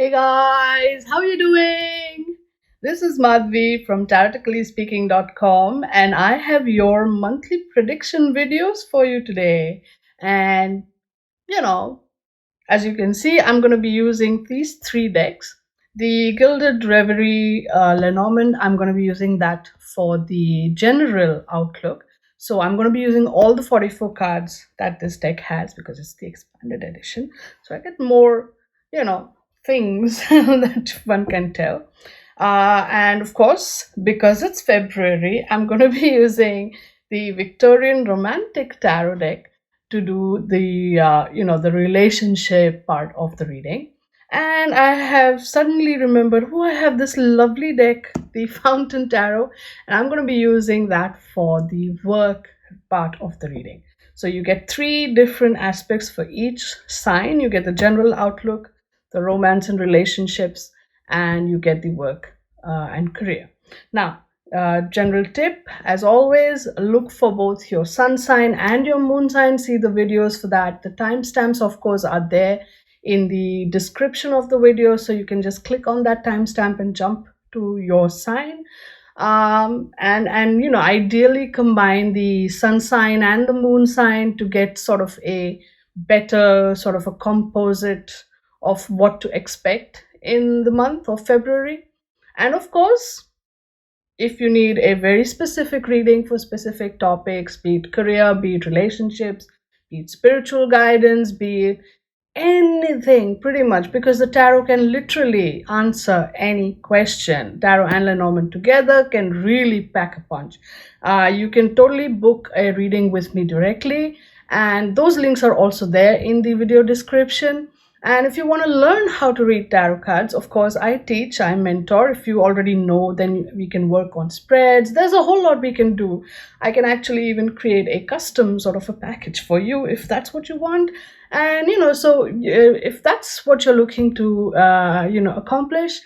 Hey guys, how you doing? This is Madhvi from TaroticallySpeaking.com and I have your monthly prediction videos for you today. And you know, as you can see, I'm going to be using these three decks. The Gilded Reverie Lenormand, I'm going to be using that for the general outlook. So I'm going to be using all the 44 cards that this deck has because it's the expanded edition. So I get more, you know, things that one can tell. And of course, because it's February, I'm going to be using the Victorian Romantic Tarot deck to do the the relationship part of the reading. And I have suddenly remembered, oh, I have this lovely deck, the Fountain Tarot, and I'm going to be using that for the work part of the reading. So you get three different aspects for each sign. You get the general outlook, the romance and relationships, and you get the work and career. Now, general tip, as always, look for both your sun sign and your moon sign. See the videos for that. The timestamps, of course, are there in the description of the video, so you can just click on that timestamp and jump to your sign. And ideally combine the sun sign and the moon sign to get sort of a better sort of a composite of what to expect in the month of February. And of course, if you need a very specific reading for specific topics, be it career, be it relationships, be it spiritual guidance, be it anything, pretty much, because the tarot can literally answer any question. Tarot and Lenormand together can really pack a punch. You can totally book a reading with me directly, and those links are also there in the video description. And if you want to learn how to read tarot cards, of course, I teach, I mentor. If you already know, then we can work on spreads. There's a whole lot we can do. I can actually even create a custom sort of a package for you if that's what you want. And, so if that's what you're looking to, accomplish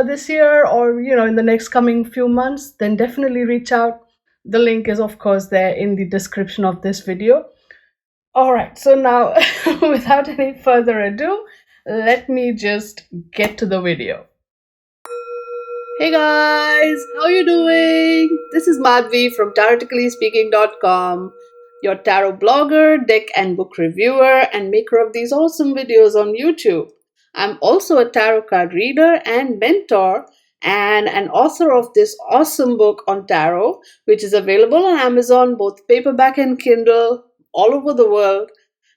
this year or, in the next coming few months, then definitely reach out. The link is, of course, there in the description of this video. All right, so now without any further ado, let me just get to the video. Hey guys, how you doing? This is Madhvi from TaroticallySpeaking.com, your tarot blogger, deck and book reviewer, and maker of these awesome videos on YouTube. I'm also a tarot card reader and mentor, and an author of this awesome book on tarot, which is available on Amazon, both paperback and Kindle, all over the world.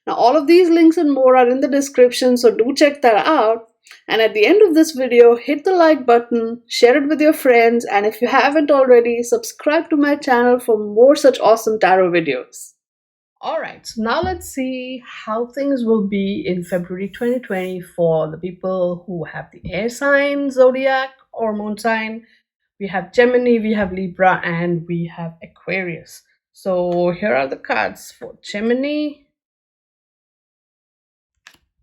Now, all of these links and more are in the description, so do check that out. And at the end of this video, hit the like button, share it with your friends, and if you haven't already, subscribe to my channel for more such awesome tarot videos. Alright, so now let's see how things will be in February 2020 for the people who have the air sign, zodiac, or moon sign. We have Gemini, we have Libra, and we have Aquarius. So here are the cards for Gemini.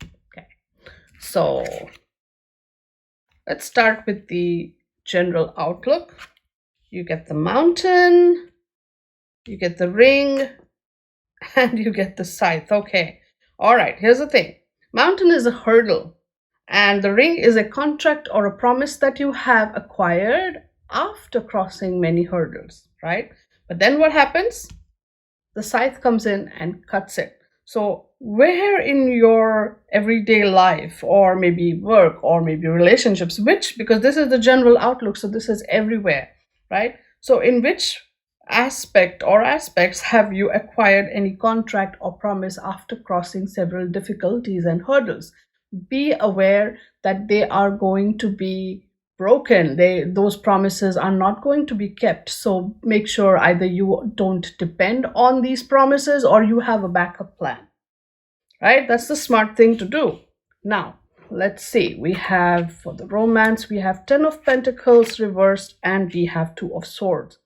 Okay, so let's start with the general outlook. You get the mountain, you get the ring, and you get the scythe. Okay, all right, here's the thing. Mountain is a hurdle, and the ring is a contract or a promise that you have acquired after crossing many hurdles, right? But then what happens? The scythe comes in and cuts it. So where in your everyday life, or maybe work, or maybe relationships, because this is the general outlook, so this is everywhere, right? So in which aspect or aspects have you acquired any contract or promise after crossing several difficulties and hurdles? Be aware that they are going to be broken. Those promises are not going to be kept. So make sure either you don't depend on these promises or you have a backup plan, right? That's the smart thing to do. Now let's see, we have for the romance, we have 10 of Pentacles reversed and we have 2 of Swords.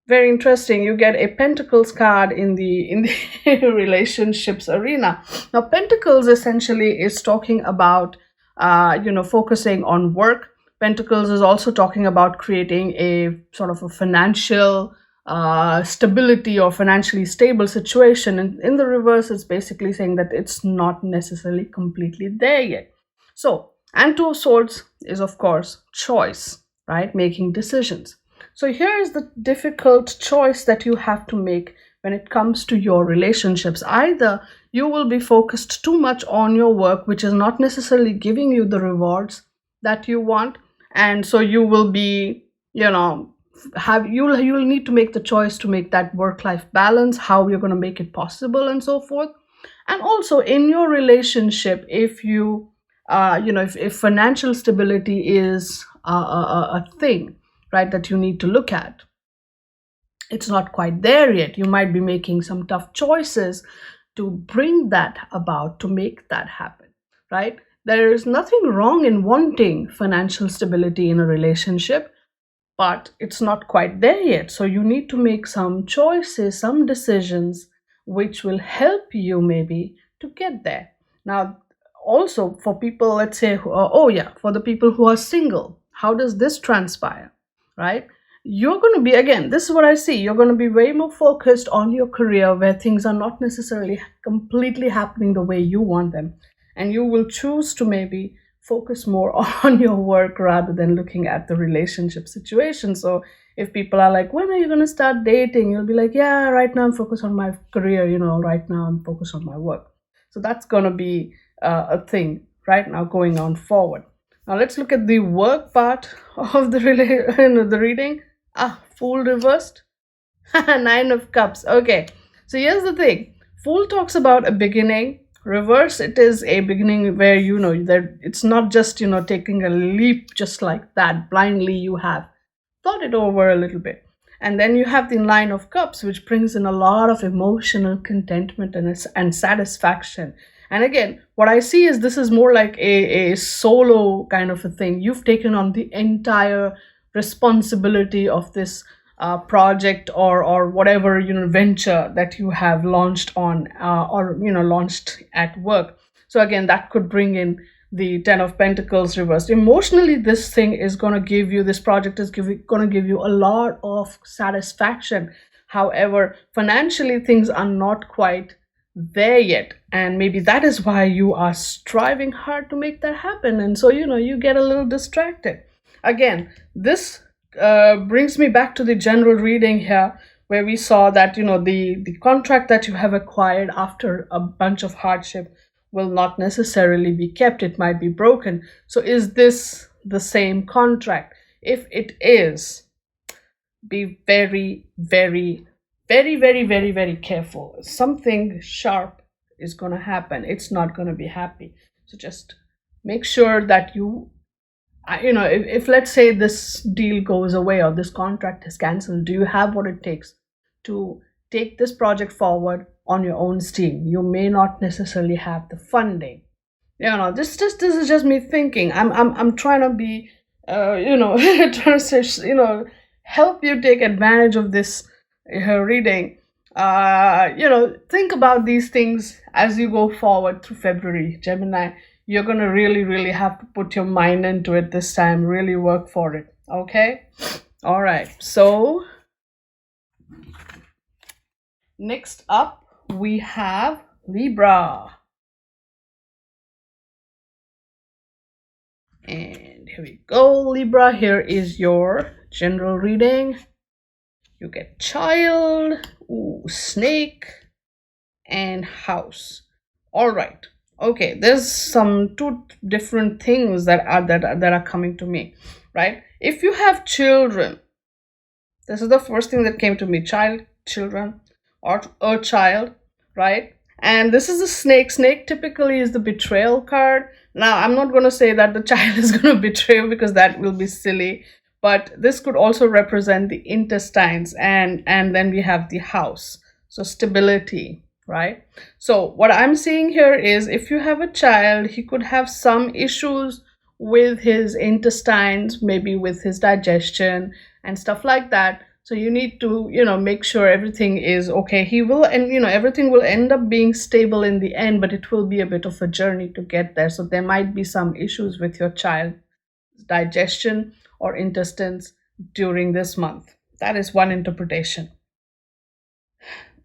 Very interesting. You get a Pentacles card in the relationships arena. Now Pentacles essentially is talking about focusing on work. Pentacles is also talking about creating a sort of a financial stability or financially stable situation. And in the reverse, it's basically saying that it's not necessarily completely there yet. So, and Two of Swords is, of course, choice, right? Making decisions. So here is the difficult choice that you have to make when it comes to your relationships. Either you will be focused too much on your work, which is not necessarily giving you the rewards that you want, and so you will be, you know, you'll need to make the choice to make that work life balance, how you're going to make it possible, and so forth. And also in your relationship, if you if financial stability is a thing, right, that you need to look at, it's not quite there yet. You might be making some tough choices to bring that about, to make that happen, right? There is nothing wrong in wanting financial stability in a relationship, but it's not quite there yet. So you need to make some choices, some decisions which will help you maybe to get there. Now, also for people, let's say, for the people who are single, how does this transpire, right? You're going to be, again, this is what I see, you're going to be way more focused on your career, where things are not necessarily completely happening the way you want them. And you will choose to maybe focus more on your work rather than looking at the relationship situation. So if people are like, when are you going to start dating? You'll be like, yeah, right now I'm focused on my career, right now I'm focused on my work. So that's going to be a thing right now going on forward. Now let's look at the work part of the the reading. Fool reversed. Nine of Cups. Okay, so here's the thing. Fool talks about a beginning. Reverse, it is a beginning where that it's not just taking a leap just like that blindly. You have thought it over a little bit. And then you have the Nine of Cups, which brings in a lot of emotional contentment and satisfaction. And again, what I see is this is more like a solo kind of a thing. You've taken on the entire responsibility of this project or whatever venture that you have launched on or launched at work. So again, that could bring in the Ten of Pentacles reversed. Emotionally, this thing is going to give you, this project is going to give you a lot of satisfaction. However, financially, things are not quite there yet, and maybe that is why you are striving hard to make that happen, and so you get a little distracted. Again, this brings me back to the general reading here, where we saw that the contract that you have acquired after a bunch of hardship will not necessarily be kept. It might be broken. So is this the same contract? If it is, be very, very, very, very, very, very careful. Something sharp is going to happen. It's not going to be happy. So just make sure that if let's say this deal goes away or this contract is cancelled, do you have what it takes to take this project forward on your own steam? You may not necessarily have the funding. This is just me thinking. I'm trying to be trying to help you take advantage of this reading. Think about these things as you go forward through February, Gemini. You're going to really, really have to put your mind into it this time. Really work for it. Okay? All right. So next up, we have Libra. And here we go, Libra. Here is your general reading. You get child, snake, and house. All right. Okay, there's some two different things that are coming to me, right? If you have children, this is the first thing that came to me: child, children, or a child, right? And this is a snake. Snake typically is the betrayal card. Now, I'm not going to say that the child is going to betray you, because that will be silly. But this could also represent the intestines, and then we have the house. So stability, right? So what I'm seeing here is, if you have a child, he could have some issues with his intestines, maybe with his digestion and stuff like that. So you need to, make sure everything is okay. He will, and everything will end up being stable in the end, but it will be a bit of a journey to get there. So there might be some issues with your child's digestion or intestines during this month. That is one interpretation.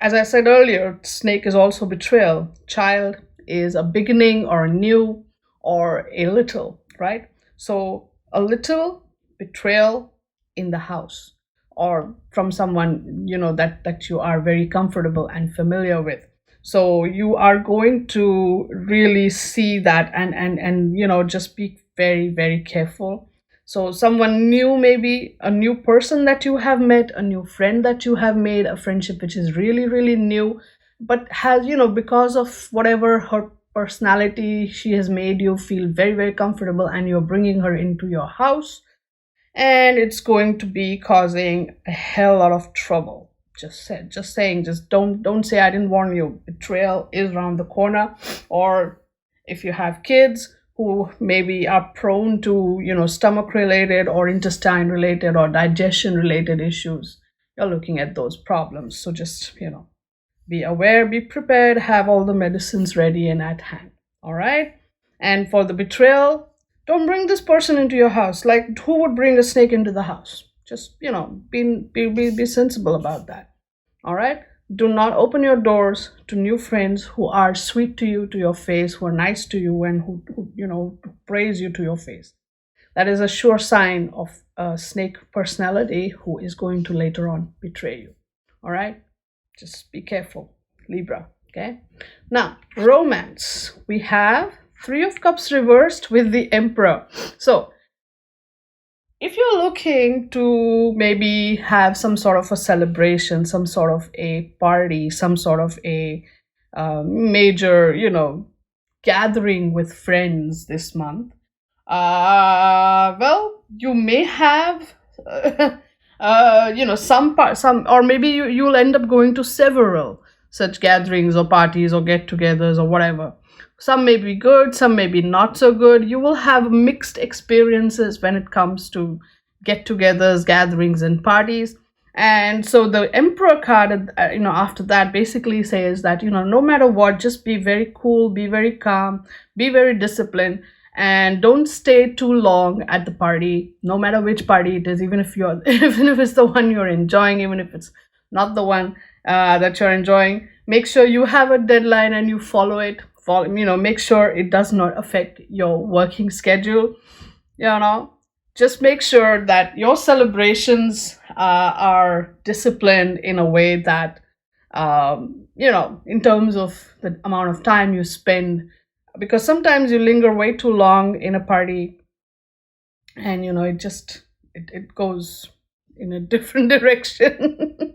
As I said earlier, snake is also betrayal. Child is a beginning or a new or a little, right? So a little betrayal in the house, or from someone, that you are very comfortable and familiar with. So you are going to really see that, and just be very, very careful. So someone new, maybe a new person that you have met, a new friend that you have made, a friendship which is really, really new, but has, because of whatever her personality, she has made you feel very, very comfortable, and you're bringing her into your house, and it's going to be causing a hell lot of trouble. Just don't say I didn't warn you. Betrayal is around the corner. Or if you have kids who maybe are prone to, stomach related or intestine related or digestion related issues, you're looking at those problems. So just, be aware, be prepared, have all the medicines ready and at hand. All right. And for the betrayal, don't bring this person into your house. Like, who would bring a snake into the house? Just, be sensible about that. All right. Do not open your doors to new friends who are sweet to you, to your face, who are nice to you, and who praise you to your face. That is a sure sign of a snake personality who is going to later on betray you. All right. Just be careful, Libra. Okay. Now, romance. We have Three of Cups reversed with the Emperor. So, if you're looking to maybe have some sort of a celebration, some sort of a party, some sort of a major, gathering with friends this month, well, you may have some, or maybe you'll end up going to several such gatherings or parties or get-togethers or whatever. Some may be good, some may be not so good. You will have mixed experiences when it comes to get-togethers, gatherings, and parties. And so the Emperor card, after that basically says that, no matter what, just be very cool, be very calm, be very disciplined, and don't stay too long at the party, no matter which party it is, even if it's the one you're enjoying, even if it's not the one that you're enjoying. Make sure you have a deadline and you follow it. Make sure it does not affect your working schedule. Just make sure that your celebrations are disciplined in a way that, in terms of the amount of time you spend, because sometimes you linger way too long in a party, and it goes in a different direction.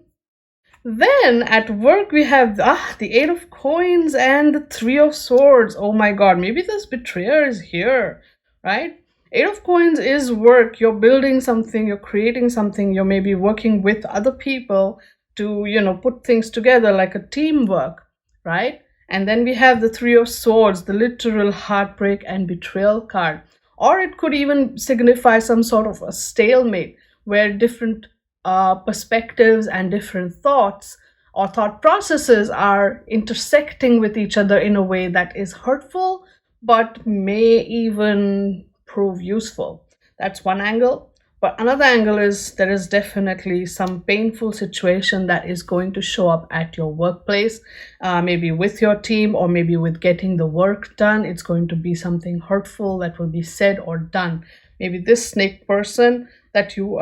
Then at work we have the Eight of Coins and the Three of Swords. Oh my god, maybe this betrayer is here, right? Eight of Coins is work. You're building something, you're creating something, you're maybe working with other people to, put things together like a teamwork, right? And then we have the Three of Swords, the literal heartbreak and betrayal card. Or it could even signify some sort of a stalemate where different perspectives and different thoughts or thought processes are intersecting with each other in a way that is hurtful but may even prove useful. That's one angle. But another angle is there is definitely some painful situation that is going to show up at your workplace, maybe with your team or maybe with getting the work done. It's going to be something hurtful that will be said or done. Maybe this snake person that you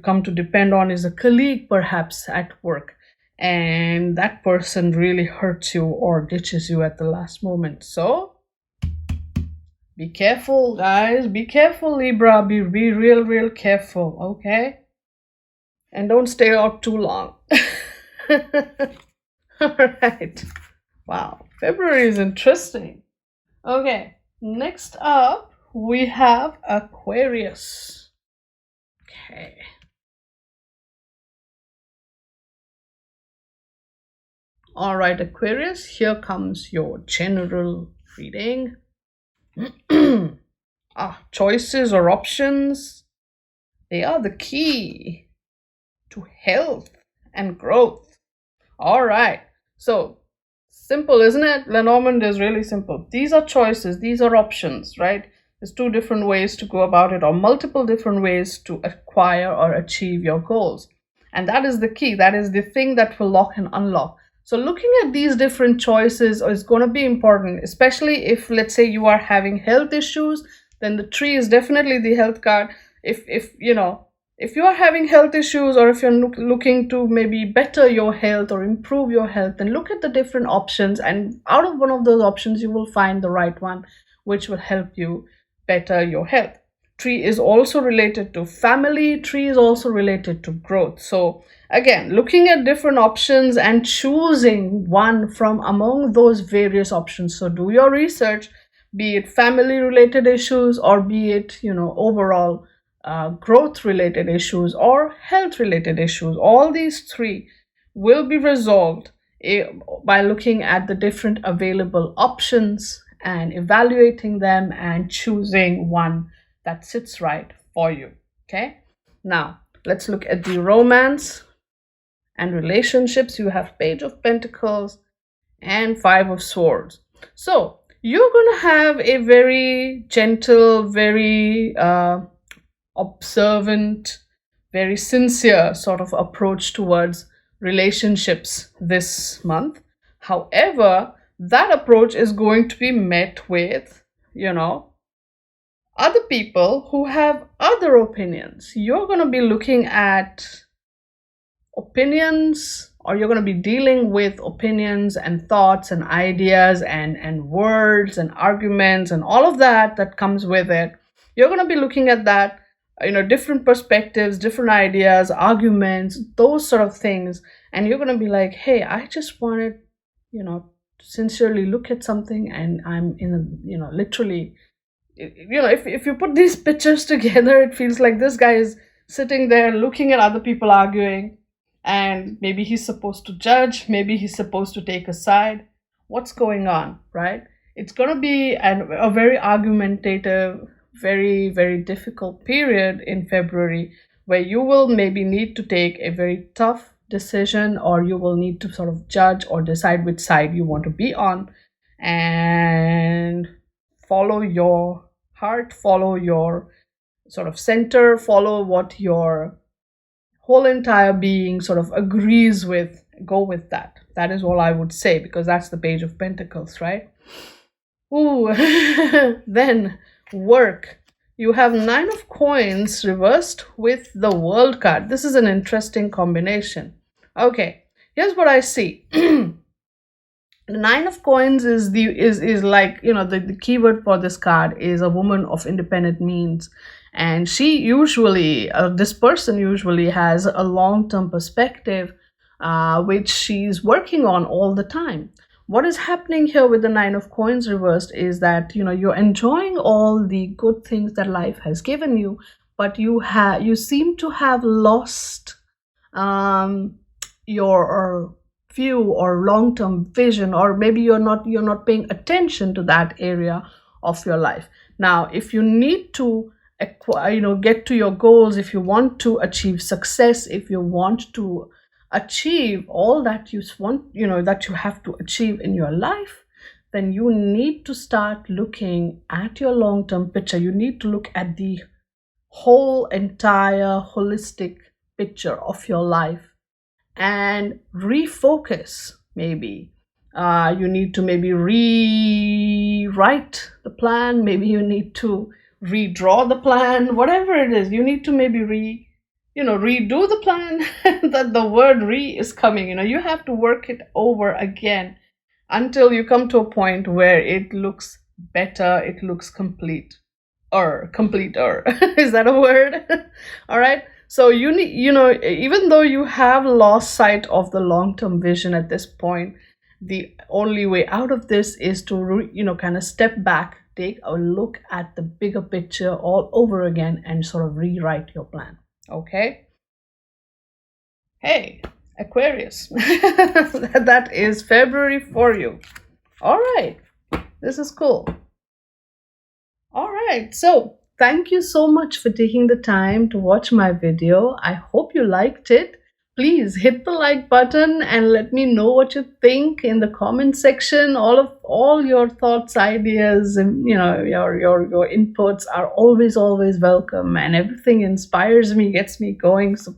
come to depend on is a colleague perhaps at work, and that person really hurts you or ditches you at the last moment. So be careful, guys. Be careful, Libra. Be real careful, okay? And don't stay out too long. All right. Wow, February is interesting. Okay, next up we have Aquarius. Okay. All right, Aquarius, here comes your general reading. Choices or options, they are the key to health and growth. All right, so simple, isn't it? Lenormand is really simple. These are choices, these are options, right? There's two different ways to go about it, or multiple different ways to acquire or achieve your goals. And that is the key. That is the thing that will lock and unlock. So looking at these different choices is going to be important, especially if, let's say, you are having health issues, then the tree is definitely the health card. If you know, if you are having health issues, or if you're looking to maybe better your health or improve your health, then look at the different options, and out of one of those options you will find the right one which will help you better your health. Tree is also related to family. Tree is also related to growth. So again, looking at different options and choosing one from among those various options. So do your research, be it family related issues, or be it, overall growth related issues or health related issues. All these three will be resolved by looking at the different available options and evaluating them and choosing one that sits right for you. Okay, now let's look at the romance and relationships. You have Page of Pentacles and Five of Swords. So you're going to have a very gentle, very observant, very sincere sort of approach towards relationships this month. However, that approach is going to be met with, other people who have other opinions. You're going to be looking at opinions, or you're going to be dealing with opinions and thoughts and ideas and words and arguments and all of that comes with it. You're going to be looking at that, different perspectives, different ideas, arguments, those sort of things. And you're going to be like, hey, I just wanted, to sincerely look at something, and I'm in a, literally, if you put these pictures together, it feels like this guy is sitting there looking at other people arguing, and maybe he's supposed to judge, maybe he's supposed to take a side. What's going on, right? It's going to be a very argumentative, very, very difficult period in February, where you will maybe need to take a very tough decision, or you will need to sort of judge or decide which side you want to be on, and follow your heart, follow your sort of center, follow what your whole entire being sort of agrees with. Go with that. That is all I would say, because that's the Page of Pentacles, right? Ooh. Then work. You have Nine of Coins reversed with the World card. This is an interesting combination. Okay, here's what I see. The Nine of Coins is like, the keyword for this card is a woman of independent means. And she usually, this person usually has a long-term perspective, which she's working on all the time. What is happening here with the Nine of Coins reversed is that, you're enjoying all the good things that life has given you, but you seem to have lost your view or long-term vision, or maybe you're not paying attention to that area of your life. Now, if you need to get to your goals, if you want to achieve success, if you want to achieve all that you want, that you have to achieve in your life, then you need to start looking at your long-term picture. You need to look at the whole entire holistic picture of your life and refocus. Maybe you need to maybe rewrite the plan. Maybe you need to redraw the plan. Whatever it is, you need to maybe redo the plan. That the word re is coming. You have to work it over again until you come to a point where it looks better, it looks complete. Completer. Is that a word? All right. So you need, even though you have lost sight of the long-term vision at this point, the only way out of this is to, kind of step back, take a look at the bigger picture all over again, and sort of rewrite your plan. Okay. Hey, Aquarius. That is February for you. All right. This is cool. All right. So thank you so much for taking the time to watch my video. I hope you liked it. Please hit the like button and let me know what you think in the comment section. All your thoughts, ideas, and your inputs are always welcome, and everything inspires me, gets me going. So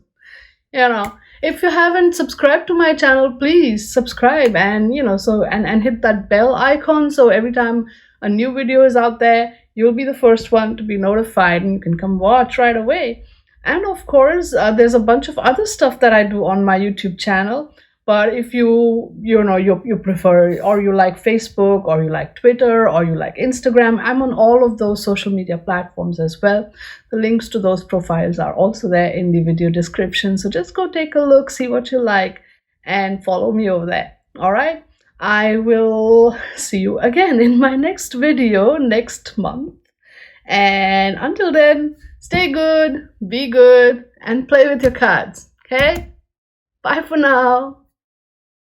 If you haven't subscribed to my channel, please subscribe, and and hit that bell icon, so every time a new video is out there, you'll be the first one to be notified and you can come watch right away. And of course, there's a bunch of other stuff that I do on my YouTube channel. But if you prefer, or you like Facebook, or you like Twitter, or you like Instagram, I'm on all of those social media platforms as well. The links to those profiles are also there in the video description. So just go take a look, see what you like, and follow me over there. All right. I will see you again in my next video next month. And until then, stay good, be good, and play with your cards. Okay? Bye for now.